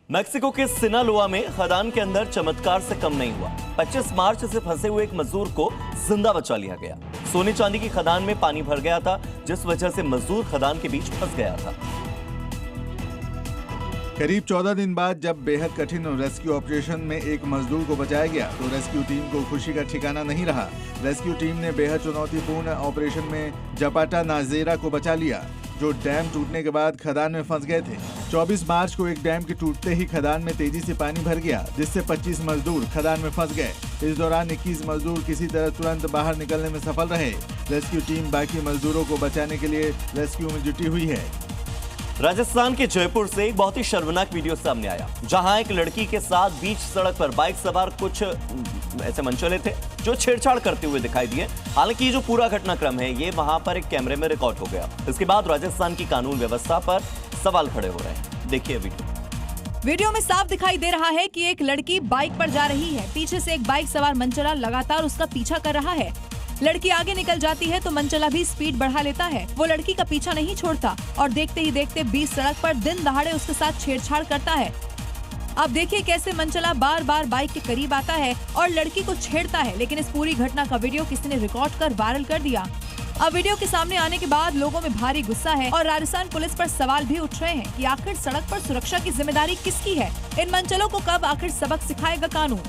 Mexico के Sinaloa में खदान के अंदर चमत्कार से कम नहीं हुआ। 25 मार्च से फंसे हुए एक मजदूर को जिंदा बचा लिया गया। सोने चांदी की खदान में पानी भर गया था, जिस वजह से मजदूर खदान के बीच फंस गया था। करीब 14 दिन बाद जब बेहद कठिन रेस्क्यू ऑपरेशन में एक मजदूर को बचाया गया तो रेस्क्यू टीम को खुशी का ठिकाना नहीं रहा। रेस्क्यू टीम ने बेहद चुनौतीपूर्ण ऑपरेशन में जपाटा नाजेरा को बचा लिया, जो डैम टूटने के बाद खदान में फंस गए थे। 24 मार्च को एक डैम के टूटते ही खदान में तेजी से पानी भर गया, जिससे 25 मजदूर खदान में फंस गए। इस दौरान 21 मजदूर किसी तरह तुरंत बाहर निकलने में सफल रहे। रेस्क्यू टीम बाकी मजदूरों को बचाने के लिए रेस्क्यू में जुटी हुई है। राजस्थान के जयपुर से एक बहुत ही शर्मनाक वीडियो सामने आया, जहां एक लड़की के साथ बीच सड़क पर बाइक सवार कुछ ऐसे मनचले थे जो छेड़छाड़ करते हुए दिखाई दिए। हालांकि ये जो पूरा घटनाक्रम है ये वहां पर एक कैमरे में रिकॉर्ड हो गया। इसके बाद राजस्थान की कानून व्यवस्था पर सवाल खड़े हो रहे हैं। देखिए वीडियो में साफ दिखाई दे रहा है कि एक लड़की बाइक पर जा रही है। पीछे से एक बाइक सवार मनचला लगातार उसका पीछा कर रहा है। लड़की आगे निकल जाती है तो मनचला भी स्पीड बढ़ा लेता है। वो लड़की का पीछा नहीं छोड़ता और देखते ही देखते बीच सड़क पर दिन दहाड़े उसके साथ छेड़छाड़ करता है। अब देखिए कैसे मनचला बार बार बाइक के करीब आता है और लड़की को छेड़ता है, लेकिन इस पूरी घटना का वीडियो किसी ने रिकॉर्ड कर वायरल कर दिया। अब वीडियो के सामने आने के बाद लोगों में भारी गुस्सा है और राजस्थान पुलिस पर सवाल भी उठ रहे हैं कि आखिर सड़क पर सुरक्षा की जिम्मेदारी किसकी है। इन मनचलों को कब आखिर सबक सिखाएगा कानून।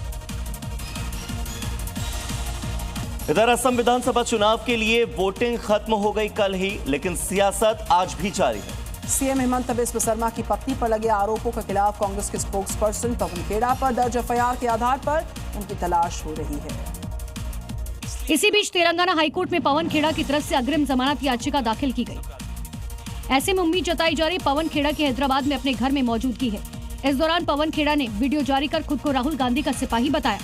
इधर असम विधानसभा चुनाव के लिए वोटिंग खत्म हो गई कल ही, लेकिन सियासत आज भी जारी है। सीएम हेमंत बिस्व शर्मा की पत्नी पर लगे आरोपों के खिलाफ कांग्रेस के स्पोक्स पर्सन पवन खेड़ा पर दर्ज एफआईआर के आधार पर उनकी तलाश हो रही है। इसी बीच तेलंगाना हाईकोर्ट में पवन खेड़ा की तरफ से अग्रिम जमानत याचिका दाखिल की गई। ऐसे में उम्मीद जताई जा रही पवन खेड़ा की हैदराबाद में अपने घर में मौजूदगी है। इस दौरान पवन खेड़ा ने वीडियो जारी कर खुद को राहुल गांधी का सिपाही बताया।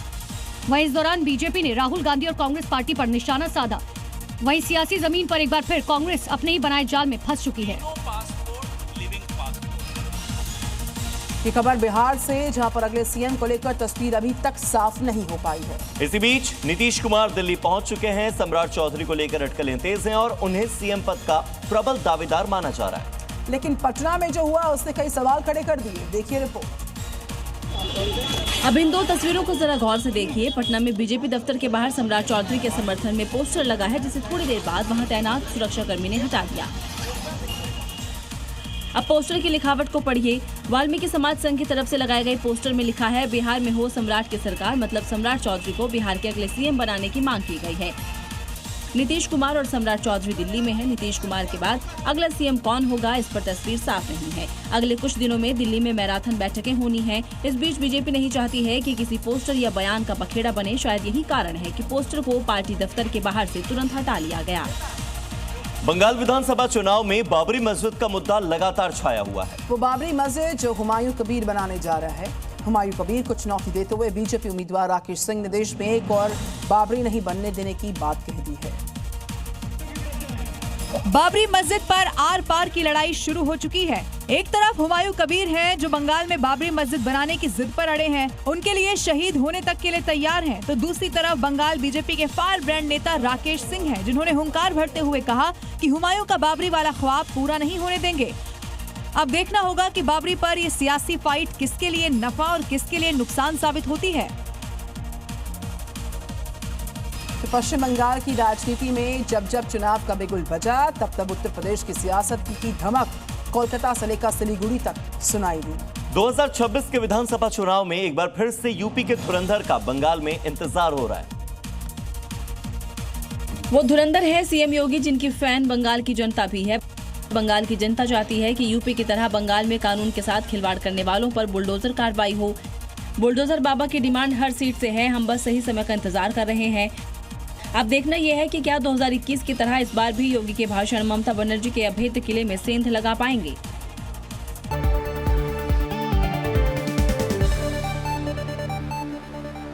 वहीं इस दौरान बीजेपी ने राहुल गांधी और कांग्रेस पार्टी पर निशाना साधा। वहीं सियासी जमीन पर एक बार फिर कांग्रेस अपने ही बनाए जाल में फंस चुकी है। ये खबर बिहार से, जहां पर अगले सीएम को लेकर तस्वीर अभी तक साफ नहीं हो पाई है। इसी बीच नीतीश कुमार दिल्ली पहुंच चुके हैं। सम्राट चौधरी को लेकर अटकलें तेज हैं और उन्हें सीएम पद का प्रबल दावेदार माना जा रहा है। लेकिन पटना में जो हुआ उसने कई सवाल खड़े कर दिए। देखिए रिपोर्ट। अब इन दो तस्वीरों को जरा गौर से देखिए। पटना में बीजेपी दफ्तर के बाहर सम्राट चौधरी के समर्थन में पोस्टर लगा है, जिसे थोड़ी देर बाद वहां तैनात सुरक्षाकर्मी ने हटा दिया। अब पोस्टर की लिखावट को पढ़िए। वाल्मीकि समाज संघ की तरफ से लगाए गए पोस्टर में लिखा है, बिहार में हो सम्राट की सरकार, मतलब सम्राट चौधरी को बिहार के अगले सीएम बनाने की मांग की गई है। नीतीश कुमार और सम्राट चौधरी दिल्ली में है। नीतीश कुमार के बाद अगला सीएम कौन होगा, इस पर तस्वीर साफ नहीं है। अगले कुछ दिनों में दिल्ली में मैराथन बैठकें होनी हैं। इस बीच बीजेपी नहीं चाहती है कि किसी पोस्टर या बयान का बखेड़ा बने। शायद यही कारण है कि पोस्टर को पार्टी दफ्तर के बाहर से तुरंत हटा लिया गया। बंगाल विधानसभा चुनाव में बाबरी मस्जिद का मुद्दा लगातार छाया हुआ है। वो बाबरी मस्जिद जो हुमायूं कबीर बनाने जा रहा है। हुमायूं कबीर को चुनौती देते हुए बीजेपी उम्मीदवार राकेश सिंह ने देश में एक और बाबरी नहीं बनने देने की बात कह दी है। बाबरी मस्जिद पर आर पार की लड़ाई शुरू हो चुकी है। एक तरफ हुमायूं कबीर हैं, जो बंगाल में बाबरी मस्जिद बनाने की जिद पर अड़े हैं, उनके लिए शहीद होने तक के लिए तैयार हैं। तो दूसरी तरफ बंगाल बीजेपी के फायर ब्रांड नेता राकेश सिंह हैं, जिन्होंने हुंकार भरते हुए कहा कि हुमायूं का बाबरी वाला ख्वाब पूरा नहीं होने देंगे। अब देखना होगा कि बाबरी पर ये सियासी फाइट किसके लिए नफा और किसके लिए नुकसान साबित होती है। तो पश्चिम बंगाल की राजनीति में जब जब चुनाव का बिगुल बजा, तब तब उत्तर प्रदेश की सियासत की धमक कोलकाता से लेकर सिलीगुड़ी तक सुनाई दी। 2026 के विधानसभा चुनाव में एक बार फिर से यूपी के धुरंधर का बंगाल में इंतजार हो रहा है। वो धुरंधर है सीएम योगी, जिनकी फैन बंगाल की जनता भी है। बंगाल की जनता चाहती है कि यूपी की तरह बंगाल में कानून के साथ खिलवाड़ करने वालों पर बुलडोजर कार्रवाई हो। बुलडोजर बाबा की डिमांड हर सीट से है। हम बस सही समय का इंतजार कर रहे हैं। अब देखना यह है कि क्या 2021 की तरह इस बार भी योगी के भाषण ममता बनर्जी के अभेद्य किले में सेंध लगा पाएंगे।